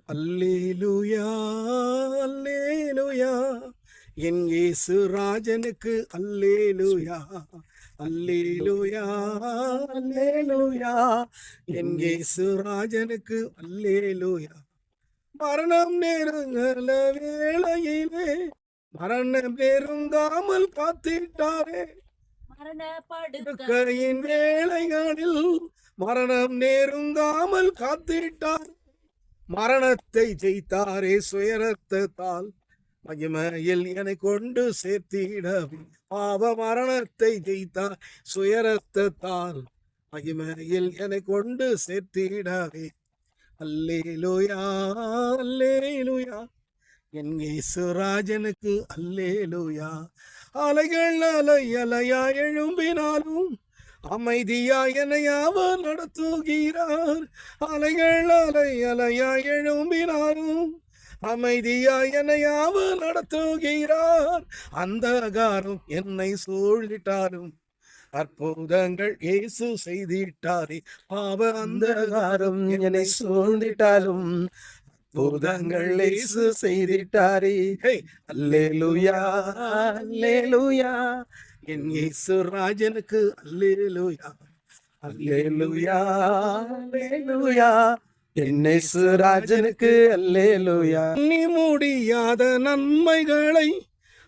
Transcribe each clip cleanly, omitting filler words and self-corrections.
அல்லேலூயா அல்லேலூயா என் இயேசு ராஜனுக்கு அல்லேலூயா அல்லேலூயா அல்லேலூயா என் இயேசு ராஜனுக்கு அல்லேலூயா. மரணம் நெருங்கல வேளையிலே மரணம் நெருங்காமல் காத்திட்டாரே, படுக்கையின் வேளைகளில் மரணம் நெருங்காமல் காத்திட்டார். மரணத்தை ஜெயித்தாரே சுயரத்தால், மகிமையில் என்னை கொண்டு சேர்த்திடவே. பாவ மரணத்தை ஜெயித்தார் சுயரத்தால், மகிமையில் என்னை கொண்டு சேர்த்திடவே. அல்லேலூயா அல்லேலூயா என் இயேசு ராஜனுக்கு அல்லேலூயா. அலைகள் அலை அலையா எழும்பினாலும் அமைதியா என்னை அவர் நடத்துகிறார். அலைகள் அலை அலையா எழும்பினாலும் அமைதியா என்னை அவர் நடத்துகிறார். அந்தகாரம் என்னை சூழ்ந்திட்டாலும் அற்புதங்கள் இயேசு செய்திட்டாரே. பாவ அந்தகாரம் என்னை சூழ்ந்திட்டாலும் அற்புதங்கள் இயேசு செய்திட்டாரே. அல்லேலூயா அல்லேலூயா என் இயேசு ராஜனுக்கு அல்லேலூயா அல்லேலூயா அல்லேலூயா என் இயேசு ராஜனுக்கு அல்லேலூயா. நீ முடியாத நன்மைகளை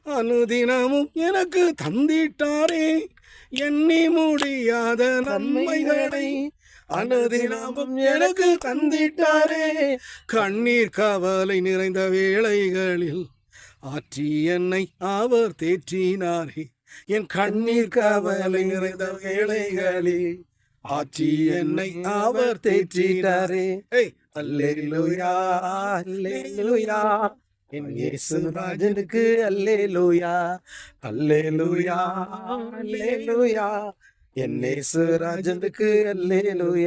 அனுதினமும் எனக்கு தந்திட்டாரே. எண்ணி முடியாத நன்மைகளை அனுதினமும் எனக்கு தந்திட்டாரே. கண்ணீர் கவலை நிறைந்த வேளைகளில் ஆற்றி என்னை அவர் தேற்றினாரே. என் கண்ணீர் கவலை நிறைந்த வேளைகளில் ஆற்றி என்னை அவர் தேற்றினாரே. அல்லேலூயா அல்லேலூயா என் இயேசு ராஜனுக்கு அல்லேலூயா அல்லேலூயா அல்லேலூயா என் இயேசு ராஜனுக்கு அல்லேலூயா.